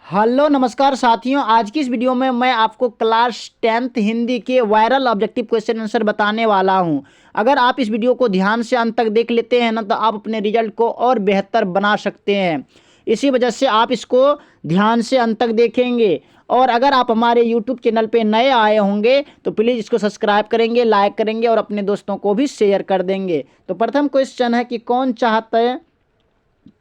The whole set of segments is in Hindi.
हेलो नमस्कार साथियों, आज की इस वीडियो में मैं आपको क्लास 10th हिंदी के वायरल ऑब्जेक्टिव क्वेश्चन आंसर बताने वाला हूं। अगर आप इस वीडियो को ध्यान से अंत तक देख लेते हैं ना, तो आप अपने रिजल्ट को और बेहतर बना सकते हैं। इसी वजह से आप इसको ध्यान से अंत तक देखेंगे। और अगर आप हमारे यूट्यूब चैनल पे नए आए होंगे तो प्लीज़ इसको सब्सक्राइब करेंगे, लाइक करेंगे और अपने दोस्तों को भी शेयर कर देंगे। तो प्रथम क्वेश्चन है कि कौन चाहते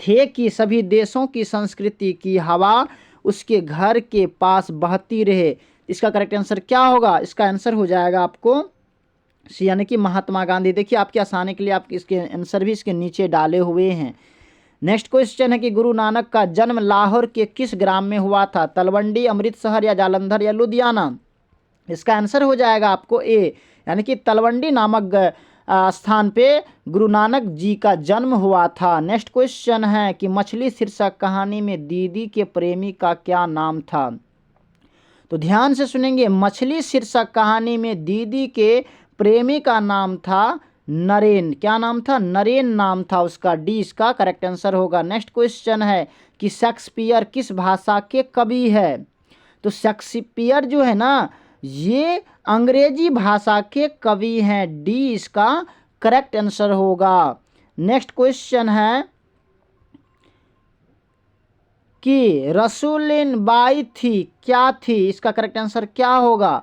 थे कि सभी देशों की संस्कृति की हवा उसके घर के पास बहती रहे। इसका करेक्ट आंसर क्या होगा? इसका आंसर हो जाएगा आपको यानी कि महात्मा गांधी। देखिए, आपके आसानी के लिए आप इसके आंसर भी इसके नीचे डाले हुए हैं। नेक्स्ट क्वेश्चन है कि गुरु नानक का जन्म लाहौर के किस ग्राम में हुआ था? तलवंडी, अमृतसर या जालंधर या लुधियाना? इसका आंसर हो जाएगा आपको ए, यानी कि तलवंडी नामक स्थान पे गुरु नानक जी का जन्म हुआ था। नेक्स्ट क्वेश्चन है कि मछली शीर्षक कहानी में दीदी के प्रेमी का क्या नाम था? तो ध्यान से सुनेंगे। मछली शीर्षक कहानी में दीदी के प्रेमी का नाम था नरेन। क्या नाम था? नरेन नाम था उसका। डी इसका करेक्ट आंसर होगा। नेक्स्ट क्वेश्चन है कि शेक्सपियर किस भाषा के कवि है? तो शेक्सपियर जो है ना, ये अंग्रेजी भाषा के कवि हैं। डी इसका करेक्ट आंसर होगा। नेक्स्ट क्वेश्चन है कि रसूलिन बाई थी, क्या थी? इसका करेक्ट आंसर क्या होगा?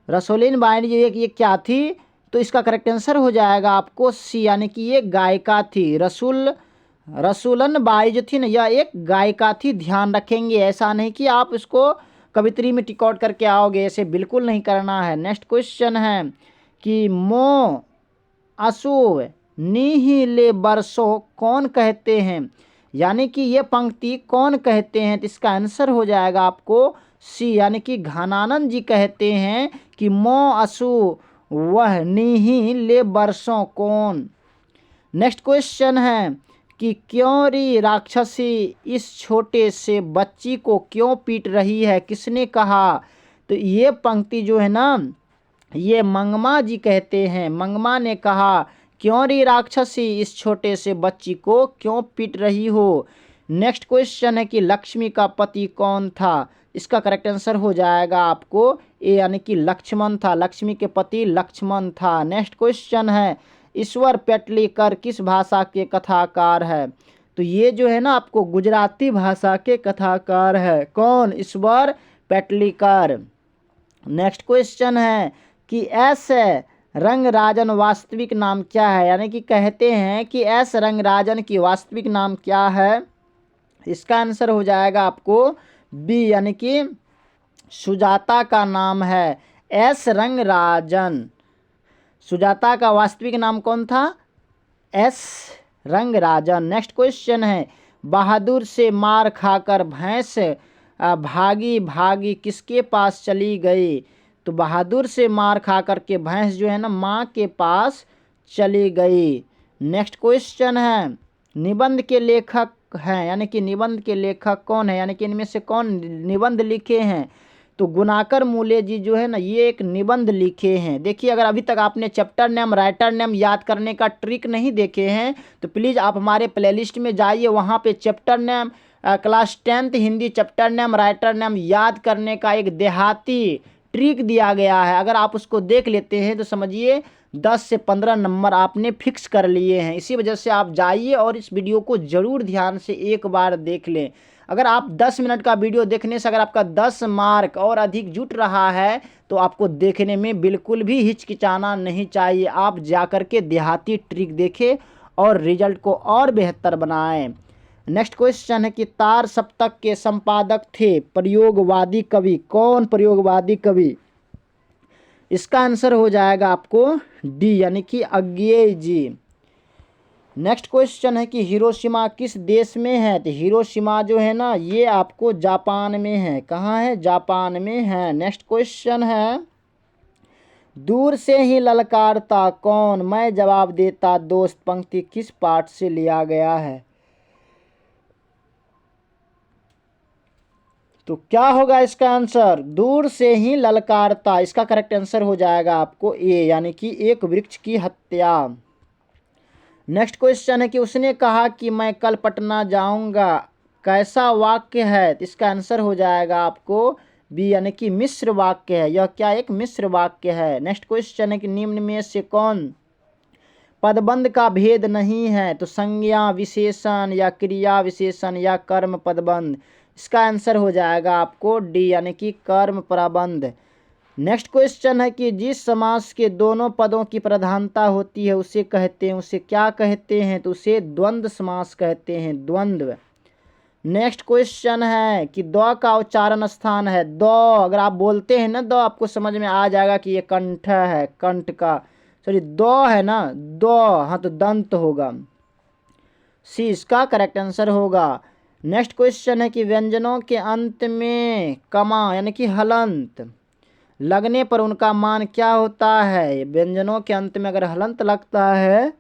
रसूलिन बाई ये क्या थी? तो इसका करेक्ट आंसर हो जाएगा आपको सी, यानी कि ये गायिका थी। रसूलन बाई जो थी ना, यह एक गायिका थी। ध्यान रखेंगे, ऐसा नहीं कि आप इसको कवित्री में टिक आउट करके आओगे, ऐसे बिल्कुल नहीं करना है। नेक्स्ट क्वेश्चन है कि मो असु निहिले बरसो कौन कहते हैं? यानी कि ये पंक्ति कौन कहते हैं? तो इसका आंसर हो जाएगा आपको सी, यानी कि घनानंद जी कहते हैं कि मो असु वह निहिले बरसों कौन। नेक्स्ट क्वेश्चन है कि क्यों री राक्षसी इस छोटे से बच्ची को क्यों पीट रही है? किसने कहा? तो ये पंक्ति जो है ना, ये मंगमा जी कहते हैं। मंगमा ने कहा, क्यों री राक्षसी इस छोटे से बच्ची को क्यों पीट रही हो? नेक्स्ट क्वेश्चन है कि लक्ष्मी का पति कौन था? इसका करेक्ट आंसर हो जाएगा आपको ए, यानी कि लक्ष्मण था। लक्ष्मी के पति लक्ष्मण था। नेक्स्ट क्वेश्चन है ईश्वर पेटलीकर किस भाषा के कथाकार है? तो ये जो है ना, आपको गुजराती भाषा के कथाकार है। कौन? ईश्वर पेटलीकर। नेक्स्ट क्वेश्चन है कि एस रंगराजन वास्तविक नाम क्या है? यानी कि कहते हैं कि एस रंगराजन की वास्तविक नाम क्या है? इसका आंसर हो जाएगा आपको बी, यानी कि सुजाता का नाम है एस रंगराजन। सुजाता का वास्तविक नाम कौन था? एस रंगराजन। नेक्स्ट क्वेश्चन है बहादुर से मार खाकर भैंस भागी भागी किसके पास चली गई? तो बहादुर से मार खा कर के भैंस जो है ना, माँ के पास चली गई। नेक्स्ट क्वेश्चन है निबंध के लेखक हैं, यानी कि निबंध के लेखक कौन है? यानी कि इनमें से कौन निबंध लिखे हैं? तो गुनाकर मूले जी जो है ना, ये एक निबंध लिखे हैं। देखिए, अगर अभी तक आपने चैप्टर नेम, राइटर नेम याद करने का ट्रिक नहीं देखे हैं तो प्लीज़ आप हमारे प्लेलिस्ट में जाइए। वहाँ पे chapter name, class 10th Hindi chapter name, writer name याद करने का एक देहाती ट्रिक दिया गया है। अगर आप उसको देख लेते हैं तो समझिए 10 से 15 नंबर आपने फिक्स कर लिए हैं। इसी वजह से आप जाइए और इस वीडियो को ज़रूर ध्यान से एक बार देख लें। अगर आप 10 मिनट का वीडियो देखने से अगर आपका 10 मार्क और अधिक जुट रहा है तो आपको देखने में बिल्कुल भी हिचकिचाना नहीं चाहिए। आप जाकर के देहाती ट्रिक देखें और रिजल्ट को और बेहतर बनाएं। नेक्स्ट क्वेश्चन है कि तार सप्तक के संपादक थे प्रयोगवादी कवि। कौन प्रयोगवादी कवि? इसका आंसर हो जाएगा आपको डी, यानी कि अज्ञेय जी। नेक्स्ट क्वेश्चन है कि हिरोशिमा किस देश में है? तो हिरोशिमा जो है ना, ये आपको जापान में है। कहाँ है? जापान में है। नेक्स्ट क्वेश्चन है दूर से ही ललकारता कौन, मैं जवाब देता दोस्त पंक्ति किस पाठ से लिया गया है? तो क्या होगा इसका आंसर? दूर से ही ललकारता। इसका करेक्ट आंसर हो जाएगा आपको ए, यानी कि एक वृक्ष की हत्या। नेक्स्ट क्वेश्चन है कि उसने कहा कि मैं कल पटना जाऊंगा, कैसा वाक्य है, तो इसका आंसर हो जाएगा आपको बी यानी कि मिश्र वाक्य है। यह क्या एक मिश्र वाक्य है। नेक्स्ट क्वेश्चन है कि निम्न में से कौन पदबंध का भेद नहीं है, तो संज्ञा विशेषण या क्रिया विशेषण या कर्म पदबंध। इसका आंसर हो जाएगा आपको डी यानी कि कर्म प्रबंध। नेक्स्ट क्वेश्चन है कि जिस समास के दोनों पदों की प्रधानता होती है उसे कहते हैं, उसे क्या कहते हैं, तो उसे द्वंद्व समास कहते हैं, द्वंद्व। नेक्स्ट क्वेश्चन है कि द का उच्चारण स्थान है, द अगर आप बोलते हैं ना द, आपको समझ में आ जाएगा कि ये कंठ है, कंठ का सॉरी द है ना, द, हाँ तो दंत होगा, सी इसका करेक्ट आंसर होगा। नेक्स्ट क्वेश्चन है कि व्यंजनों के अंत में कमा यानी कि हलंत लगने पर उनका मान क्या होता है। व्यंजनों के अंत में अगर हलंत लगता है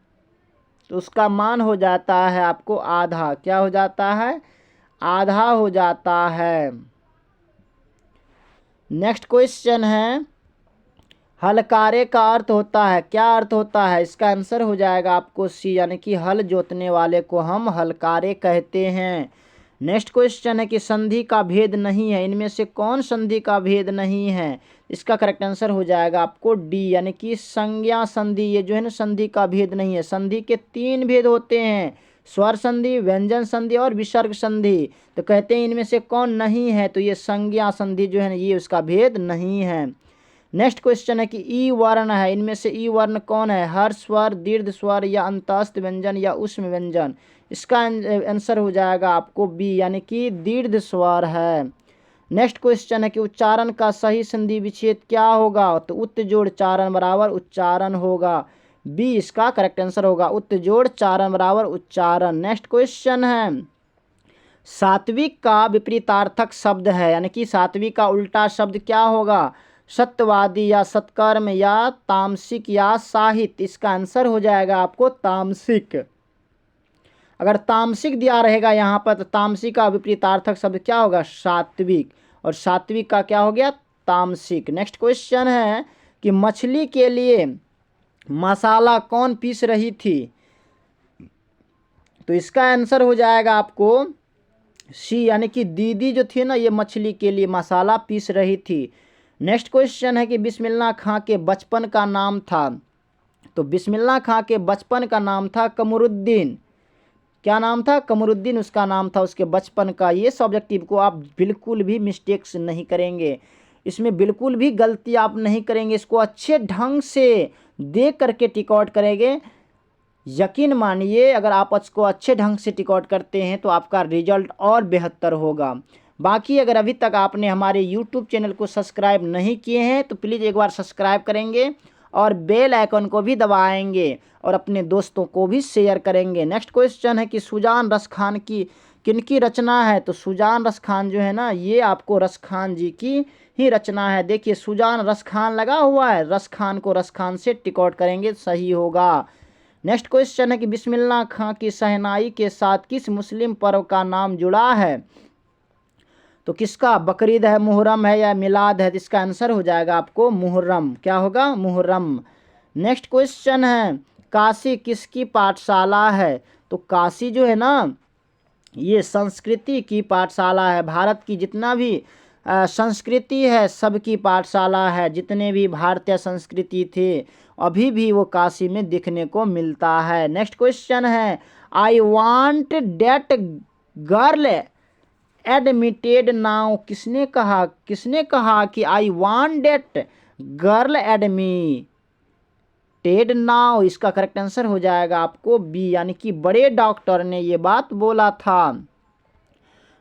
तो उसका मान हो जाता है आपको आधा, क्या हो जाता है, आधा हो जाता है। नेक्स्ट क्वेश्चन है हलकारे का अर्थ होता है, क्या अर्थ होता है, इसका आंसर हो जाएगा आपको सी यानी कि हल जोतने वाले को हम हलकारे कहते हैं। नेक्स्ट क्वेश्चन है कि संधि का भेद नहीं है, इनमें से कौन संधि का भेद नहीं है। इसका करेक्ट आंसर हो जाएगा आपको डी यानी कि संज्ञा संधि। ये जो है ना संधि का भेद नहीं है। संधि के 3 भेद होते हैं, स्वर संधि, व्यंजन संधि और विसर्ग संधि। तो कहते हैं इनमें से कौन नहीं है, तो ये संज्ञा संधि जो है ना ये उसका भेद नहीं है। नेक्स्ट क्वेश्चन है कि ई वर्ण है, इनमें से ई वर्ण कौन है, हर्ष स्वर, दीर्घ स्वर या अंतस्थ व्यंजन या उष्म व्यंजन। इसका आंसर हो जाएगा आपको बी यानी कि दीर्घ स्वर है। नेक्स्ट क्वेश्चन है कि उच्चारण का सही संधि विच्छेद क्या होगा, तो उत जोड़ चारण बराबर उच्चारण होगा, बी इसका करेक्ट आंसर होगा, उत जोड़ चारण बराबर उच्चारण। नेक्स्ट क्वेश्चन है सात्विक का विपरीतार्थक शब्द है, यानी कि सात्विक का उल्टा शब्द क्या होगा, सत्यवादी या सत्कर्म या तामसिक या साहित्य। इसका आंसर हो जाएगा आपको तामसिक। अगर तामसिक दिया रहेगा यहाँ पर तो तामसिक का विपरीतार्थक शब्द क्या होगा, सात्विक, और सात्विक का क्या हो गया, तामसिक। नेक्स्ट क्वेश्चन है कि मछली के लिए मसाला कौन पीस रही थी, तो इसका आंसर हो जाएगा आपको सी यानी कि दीदी जो थी ना ये मछली के लिए मसाला पीस रही थी। नेक्स्ट क्वेश्चन है कि बिस्मिल्लाह खां के बचपन का नाम था, तो बिस्मिल्लाह खां के बचपन का नाम था कमरुद्दीन। क्या नाम था, कमरुद्दीन उसका नाम था उसके बचपन का। ये सब्जेक्टिव को आप बिल्कुल भी मिस्टेक्स नहीं करेंगे, इसमें बिल्कुल भी गलती आप नहीं करेंगे, इसको अच्छे ढंग से देख करके टिक आउट करेंगे। यकीन मानिए अगर आप इसको अच्छे ढंग से टिक आउट करते हैं तो आपका रिजल्ट और बेहतर होगा। बाकी अगर अभी तक आपने हमारे यूट्यूब चैनल को सब्सक्राइब नहीं किए हैं तो प्लीज़ एक बार सब्सक्राइब करेंगे और बेल आइकन को भी दबाएंगे और अपने दोस्तों को भी शेयर करेंगे। नेक्स्ट क्वेश्चन है कि सुजान रसखान की किनकी रचना है, तो सुजान रसखान जो है ना ये आपको रसखान जी की ही रचना है। देखिए सुजान रसखान लगा हुआ है, रसखान को रसखान से टिक आउट करेंगे, सही होगा। नेक्स्ट क्वेश्चन है कि बिस्मिल्लाह खां की शहनाई के साथ किस मुस्लिम पर्व का नाम जुड़ा है, तो किसका, बकरीद है, मुहर्रम है या मिलाद है। इसका आंसर हो जाएगा आपको मुहर्रम, क्या होगा, मुहर्रम। नेक्स्ट क्वेश्चन है काशी किसकी पाठशाला है, तो काशी जो है ना ये संस्कृति की पाठशाला है। भारत की जितना भी संस्कृति है सबकी पाठशाला है, जितने भी भारतीय संस्कृति थे अभी भी वो काशी में दिखने को मिलता है। नेक्स्ट क्वेश्चन है I want that girl admitted now, किसने कहा कि I want that girl admitted now. इसका करेक्ट आंसर हो जाएगा आपको बी यानी कि बड़े डॉक्टर ने ये बात बोला था।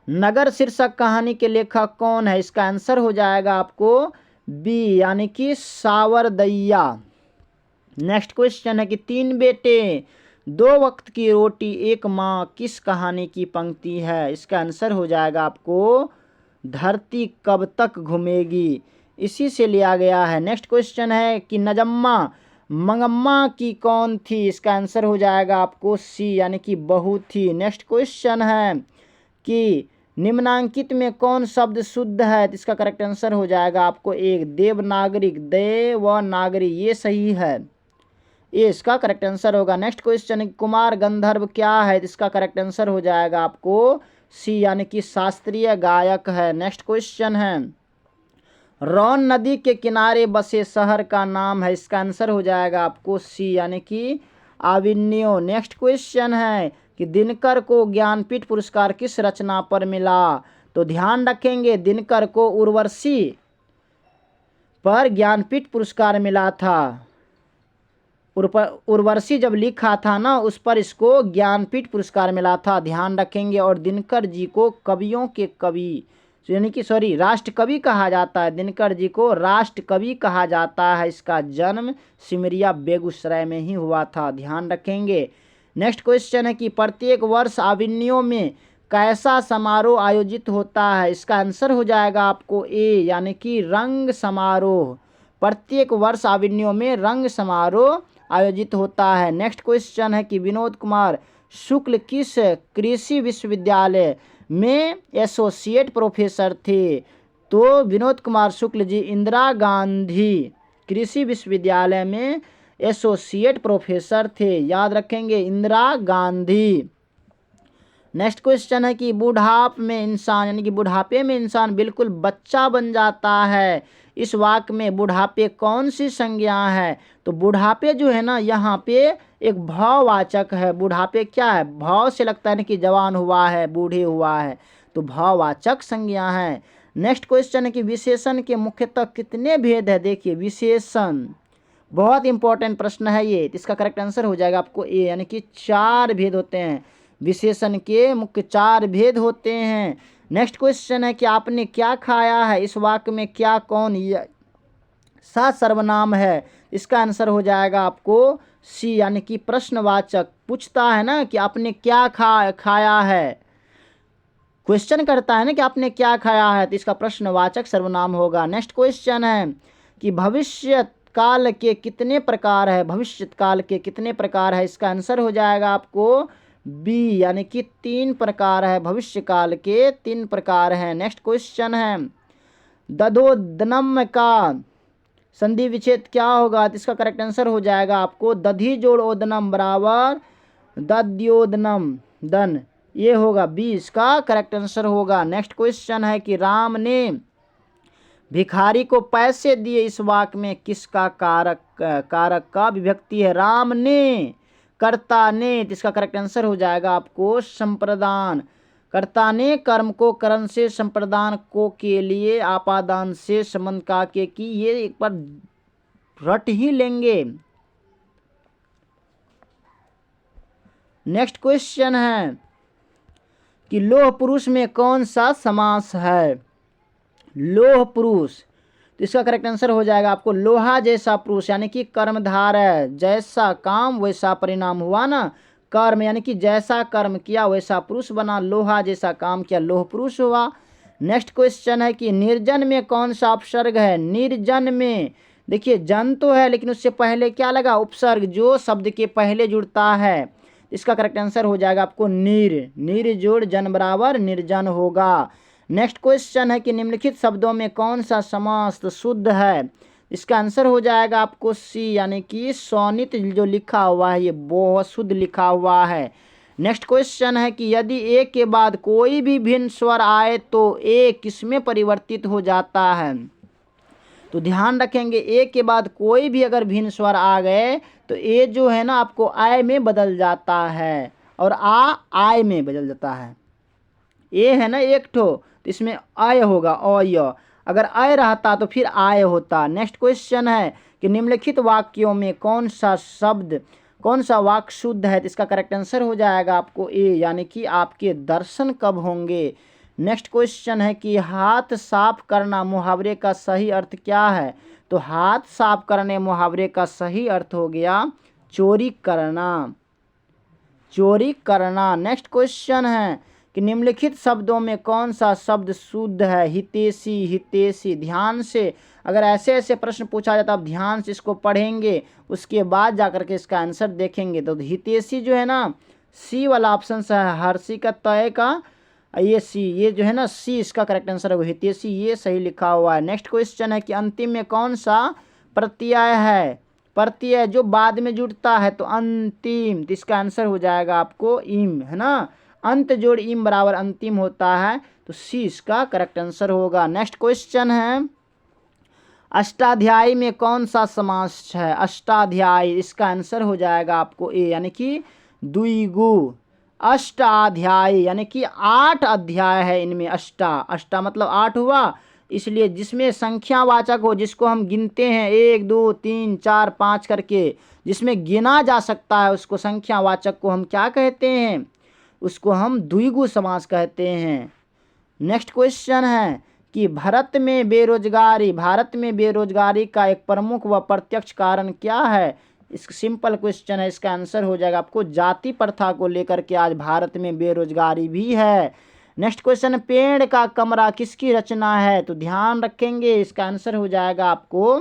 नगर शीर्षक कहानी के लेखक कौन है, इसका आंसर हो जाएगा आपको बी यानी कि सावरदैया। नेक्स्ट क्वेश्चन है कि 3 बेटे 2 वक्त की रोटी 1 माँ किस कहानी की पंक्ति है, इसका आंसर हो जाएगा आपको धरती कब तक घूमेगी, इसी से लिया गया है। नेक्स्ट क्वेश्चन है कि नजम्मा मंगम्मा की कौन थी, इसका आंसर हो जाएगा आपको सी यानी कि बहू थी। नेक्स्ट क्वेश्चन है कि निम्नांकित में कौन शब्द शुद्ध है, इसका करेक्ट आंसर हो जाएगा आपको एक देवनागरी, देवनागरी ये सही है, ये इसका करेक्ट आंसर होगा। नेक्स्ट क्वेश्चन कुमार गंधर्व क्या है, इसका करेक्ट आंसर हो जाएगा आपको सी यानी कि शास्त्रीय गायक है। नेक्स्ट क्वेश्चन है, रौन नदी के किनारे बसे शहर का नाम है, इसका आंसर हो जाएगा आपको सी यानी कि आविन्यो। नेक्स्ट क्वेश्चन है कि दिनकर को ज्ञानपीठ पुरस्कार किस रचना पर मिला, तो ध्यान रखेंगे दिनकर को उर्वशी पर ज्ञानपीठ पुरस्कार मिला था। उर्वशी जब लिखा था ना उस पर इसको ज्ञानपीठ पुरस्कार मिला था, ध्यान रखेंगे। और दिनकर जी को कवियों के कवि यानी कि राष्ट्र कवि कहा जाता है, दिनकर जी को राष्ट्र कवि कहा जाता है। इसका जन्म सिमरिया बेगूसराय में ही हुआ था, ध्यान रखेंगे। नेक्स्ट क्वेश्चन है कि प्रत्येक वर्ष आविन्यों में कैसा समारोह आयोजित होता है, इसका आंसर हो जाएगा आपको ए यानी कि रंग समारोह। प्रत्येक वर्ष आविन्यों में रंग समारोह आयोजित होता है। नेक्स्ट क्वेश्चन है कि विनोद कुमार शुक्ल किस कृषि विश्वविद्यालय में एसोसिएट प्रोफेसर थे, तो विनोद कुमार शुक्ल जी इंदिरा गांधी कृषि विश्वविद्यालय में एसोसिएट प्रोफेसर थे, याद रखेंगे इंदिरा गांधी। नेक्स्ट क्वेश्चन है कि बुढ़ाप में इंसान यानी कि बुढ़ापे में इंसान बिल्कुल बच्चा बन जाता है, इस वाक्य में बुढ़ापे कौन सी संज्ञा है, तो बुढ़ापे जो है ना यहाँ पे एक भाववाचक है। बुढ़ापे क्या है, भाव से लगता है ना कि जवान हुआ है, बूढ़े हुआ है, तो भाववाचक संज्ञा है। नेक्स्ट क्वेश्चन है कि विशेषण के मुख्यतः कितने भेद है, देखिए विशेषण बहुत इंपॉर्टेंट प्रश्न है ये, इसका करेक्ट आंसर हो जाएगा आपको ए यानी कि 4 भेद होते हैं। विशेषण के मुख्य 4 भेद होते हैं। नेक्स्ट क्वेश्चन है कि आपने क्या खाया है, इस वाक्य में क्या कौन सा सर्वनाम है, इसका आंसर हो जाएगा आपको सी यानी कि प्रश्नवाचक। पूछता है ना कि आपने क्या खाया है, क्वेश्चन करता है ना कि आपने क्या खाया है, तो इसका प्रश्नवाचक सर्वनाम होगा। नेक्स्ट क्वेश्चन है कि भविष्य काल के कितने प्रकार है, भविष्य काल के कितने प्रकार है, इसका आंसर हो जाएगा आपको बी यानी कि 3 प्रकार है, भविष्य काल के 3 प्रकार हैं। नेक्स्ट क्वेश्चन है दधोदनम का संधि विच्छेद क्या होगा, तो इसका करेक्ट आंसर हो जाएगा आपको दधी जोड़ ओदनम बराबर दध्योदनम दन, ये होगा बी इसका करेक्ट आंसर होगा। नेक्स्ट क्वेश्चन है कि राम ने भिखारी को पैसे दिए, इस वाक्य में किसका कारक का विभक्ति है, राम ने कर्ता ने, तो इसका करेक्ट आंसर हो जाएगा आपको संप्रदान। कर्ता ने कर्म को करण से संप्रदान को के लिए आपादान से संबंध का के की, ये एक बार रट ही लेंगे। नेक्स्ट क्वेश्चन है कि लोह पुरुष में कौन सा समास है, लोह पुरुष, तो इसका करेक्ट आंसर हो जाएगा आपको लोहा जैसा पुरुष यानी कि कर्मधार है, जैसा काम वैसा परिणाम हुआ ना, कर्म यानी कि जैसा कर्म किया वैसा पुरुष बना, लोहा जैसा काम किया लोह पुरुष हुआ। नेक्स्ट क्वेश्चन है कि निर्जन में कौन सा उपसर्ग है, निर्जन में देखिए जन तो है लेकिन उससे पहले क्या लगा उपसर्ग, जो शब्द के पहले जुड़ता है, इसका करेक्ट आंसर हो जाएगा आपको निर जोड़ जन बराबर निर्जन होगा। नेक्स्ट क्वेश्चन है कि निम्नलिखित शब्दों में कौन सा समास शुद्ध है, इसका आंसर हो जाएगा आपको सी यानी कि सोनित, जो लिखा हुआ है ये बहुत शुद्ध लिखा हुआ है। नेक्स्ट क्वेश्चन है कि यदि ए के बाद कोई भी भिन्न स्वर आए तो ए किसमें परिवर्तित हो जाता है, तो ध्यान रखेंगे ए के बाद कोई भी अगर भिन्न स्वर आ गए तो ए जो है ना आपको आय में बदल जाता है और आय में बदल जाता है। ए है ना एक ठो, तो इसमें आय होगा अय, अगर आय रहता तो फिर आय होता। नेक्स्ट क्वेश्चन है कि निम्नलिखित वाक्यों में कौन सा वाक्य शुद्ध है, तो इसका करेक्ट आंसर हो जाएगा आपको ए यानी कि आपके दर्शन कब होंगे। नेक्स्ट क्वेश्चन है कि हाथ साफ करना मुहावरे का सही अर्थ क्या है, तो हाथ साफ करने मुहावरे का सही अर्थ हो गया चोरी करना, चोरी करना। नेक्स्ट क्वेश्चन है कि निम्नलिखित शब्दों में कौन सा शब्द शुद्ध है, हितैषी, हितैषी। ध्यान से अगर ऐसे ऐसे प्रश्न पूछा जाता, आप ध्यान से इसको पढ़ेंगे उसके बाद जाकर के इसका आंसर देखेंगे। तो हितैषी जो है ना सी वाला ऑप्शन है, हर्षी का तय का ये सी, ये जो है ना सी इसका करेक्ट आंसर है हितैषी, ये सही लिखा हुआ है। नेक्स्ट क्वेश्चन है कि अंतिम में कौन सा प्रत्यय है, प्रत्यय जो बाद में जुड़ता है तो अंतिम, तो इसका आंसर हो जाएगा आपको इम, है ना। अंत जोड़ इम बराबर अंतिम होता है, तो सी इसका करेक्ट आंसर होगा। नेक्स्ट क्वेश्चन है, अष्टाध्यायी में कौन सा समास है? अष्टाध्यायी, इसका आंसर हो जाएगा आपको ए, यानी कि द्विगु। अष्टाध्यायी यानी कि 8 अध्याय है इनमें। अष्टा मतलब 8 हुआ, इसलिए जिसमें संख्यावाचक हो, जिसको हम गिनते हैं 1 2 3 4 5 करके, जिसमें गिना जा सकता है, उसको संख्यावाचक को हम क्या कहते हैं? उसको हम द्विगु समास कहते हैं। नेक्स्ट क्वेश्चन है कि भारत में बेरोजगारी का एक प्रमुख व प्रत्यक्ष कारण क्या है? इस सिंपल क्वेश्चन है, इसका आंसर हो जाएगा आपको जाति प्रथा को लेकर के आज भारत में बेरोजगारी भी है। नेक्स्ट क्वेश्चन, पेड़ का कमरा किसकी रचना है? तो ध्यान रखेंगे, इसका आंसर हो जाएगा आपको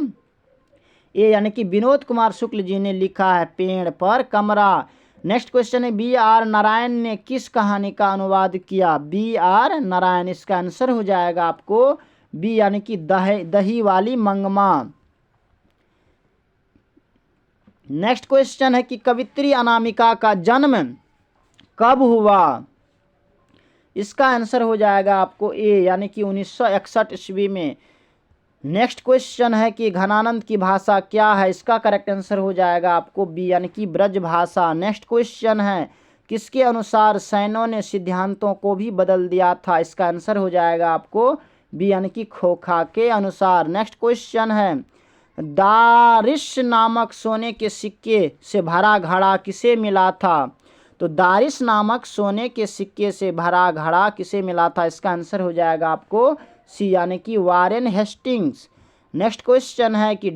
ए, यानी कि विनोद कुमार शुक्ल जी ने लिखा है पेड़ पर कमरा। नेक्स्ट क्वेश्चन है, बी आर नारायण ने किस कहानी का अनुवाद किया? बी आर नारायण, इसका आंसर हो जाएगा आपको बी, यानी कि दही वाली मंगमा। नेक्स्ट क्वेश्चन है कि कवित्री अनामिका का जन्म कब हुआ? इसका आंसर हो जाएगा आपको ए, यानी कि 1961 ईस्वी में। नेक्स्ट क्वेश्चन है कि घनानंद की भाषा क्या है? इसका करेक्ट आंसर हो जाएगा आपको बी, यानी कि ब्रज भाषा। नेक्स्ट क्वेश्चन है, किसके अनुसार सैनों ने सिद्धांतों को भी बदल दिया था? इसका आंसर हो जाएगा आपको बी, यानी कि खोखा के अनुसार। नेक्स्ट क्वेश्चन है, दारिश नामक सोने के सिक्के से भरा घड़ा किसे मिला था? तो दारिश नामक सोने के सिक्के से भरा घड़ा किसे मिला था? इसका आंसर हो जाएगा आपको सी, यानी कि वारेन हेस्टिंग्स। नेक्स्ट क्वेश्चन है कि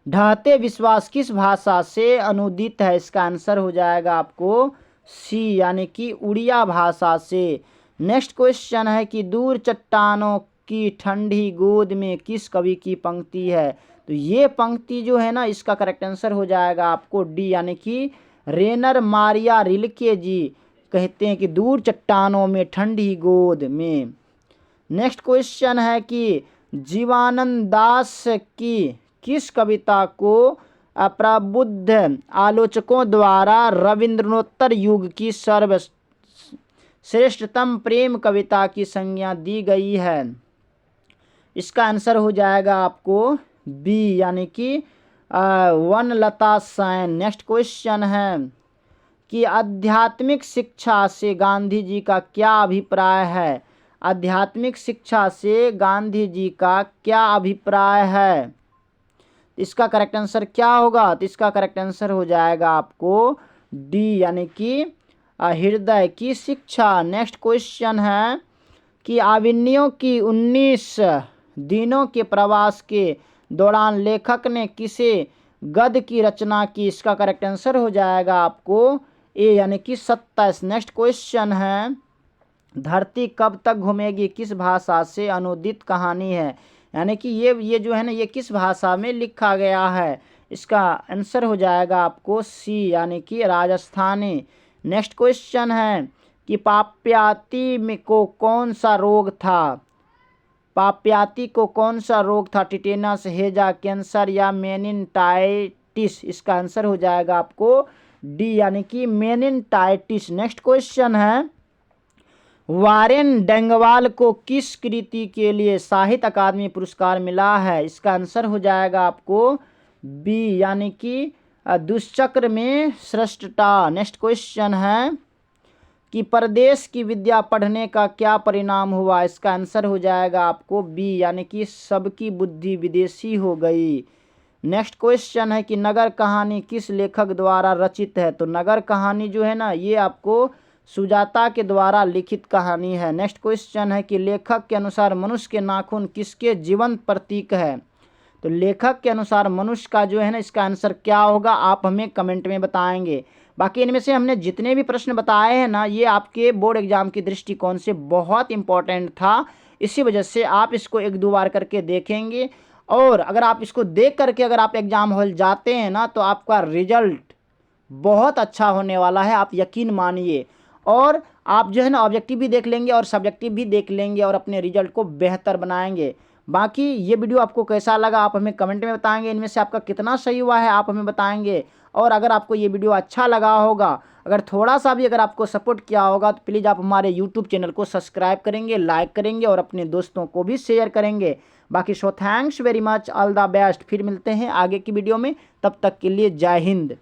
ढहते विश्वास किस भाषा से अनुदित है? इसका आंसर हो जाएगा आपको सी, यानी कि उड़िया भाषा से। नेक्स्ट क्वेश्चन है कि दूर चट्टानों की ठंडी गोद में किस कवि की पंक्ति है? तो ये पंक्ति जो है ना, इसका करेक्ट आंसर हो जाएगा आपको डी, यानी कि रेनर मारिया रिल्के जी कहते हैं कि दूर चट्टानों में ठंडी गोद में। नेक्स्ट क्वेश्चन है कि जीवानंद दास की किस कविता को प्रबुद्ध आलोचकों द्वारा रविंद्रोत्तर युग की सर्वश्रेष्ठतम प्रेम कविता की संज्ञा दी गई है? इसका आंसर हो जाएगा आपको बी, यानी कि वनलता सेन। नेक्स्ट क्वेश्चन है कि आध्यात्मिक शिक्षा से गांधी जी का क्या अभिप्राय है? आध्यात्मिक शिक्षा से गांधी जी का क्या अभिप्राय है? इसका करेक्ट आंसर क्या होगा? तो इसका करेक्ट आंसर हो जाएगा आपको डी, यानी कि हृदय की शिक्षा। नेक्स्ट क्वेश्चन है कि आविन्यों की 19 दिनों के प्रवास के दौरान लेखक ने किसे गद्य की रचना की? इसका करेक्ट आंसर हो जाएगा आपको ए, यानी कि 27। नेक्स्ट क्वेश्चन है, धरती कब तक घूमेगी किस भाषा से अनुदित कहानी है? यानी कि ये जो है ना, ये किस भाषा में लिखा गया है? इसका आंसर हो जाएगा आपको सी, यानी कि राजस्थानी। नेक्स्ट क्वेश्चन है कि पाप्याती को कौन सा रोग था? पाप्याती को कौन सा रोग था? टिटेनस, हेजा, कैंसर या मेनिनटाइटिस? इसका आंसर हो जाएगा आपको डी, यानी कि मेनिनटाइटिस। नेक्स्ट क्वेश्चन है, वारेन डेंगवाल को किस कृति के लिए साहित्य अकादमी पुरस्कार मिला है? इसका आंसर हो जाएगा आपको बी, यानी कि दुष्चक्र में श्रेष्ठता। नेक्स्ट क्वेश्चन है कि परदेश की विद्या पढ़ने का क्या परिणाम हुआ? इसका आंसर हो जाएगा आपको बी, यानी कि सबकी बुद्धि विदेशी हो गई। नेक्स्ट क्वेश्चन है कि नगर कहानी किस लेखक द्वारा रचित है? तो नगर कहानी जो है ना, ये आपको सुजाता के द्वारा लिखित कहानी है। नेक्स्ट क्वेश्चन है कि लेखक के अनुसार मनुष्य के नाखून किसके जीवंत प्रतीक है? तो लेखक के अनुसार मनुष्य का जो है ना, इसका आंसर क्या होगा? आप हमें कमेंट में बताएंगे। बाकी इनमें से हमने जितने भी प्रश्न बताए हैं ना, ये आपके बोर्ड एग्जाम की दृष्टिकोण से बहुत इंपॉर्टेंट था। इसी वजह से आप इसको 1-2 बार करके देखेंगे, और अगर आप इसको देख करके अगर आप एग्ज़ाम हॉल जाते हैं ना, तो आपका रिजल्ट बहुत अच्छा होने वाला है, आप यकीन मानिए। और आप जो है ना, ऑब्जेक्टिव भी देख लेंगे और सब्जेक्टिव भी देख लेंगे और अपने रिजल्ट को बेहतर बनाएंगे। बाकी ये वीडियो आपको कैसा लगा आप हमें कमेंट में बताएंगे। इनमें से आपका कितना सही हुआ है आप हमें बताएंगे। और अगर आपको ये वीडियो अच्छा लगा होगा, अगर थोड़ा सा भी अगर आपको सपोर्ट किया होगा तो प्लीज़ आप हमारे यूट्यूब चैनल को सब्सक्राइब करेंगे, लाइक करेंगे और अपने दोस्तों को भी शेयर करेंगे। बाकी thanks very much, all the best. फिर मिलते हैं आगे की वीडियो में, तब तक के लिए जय हिंद।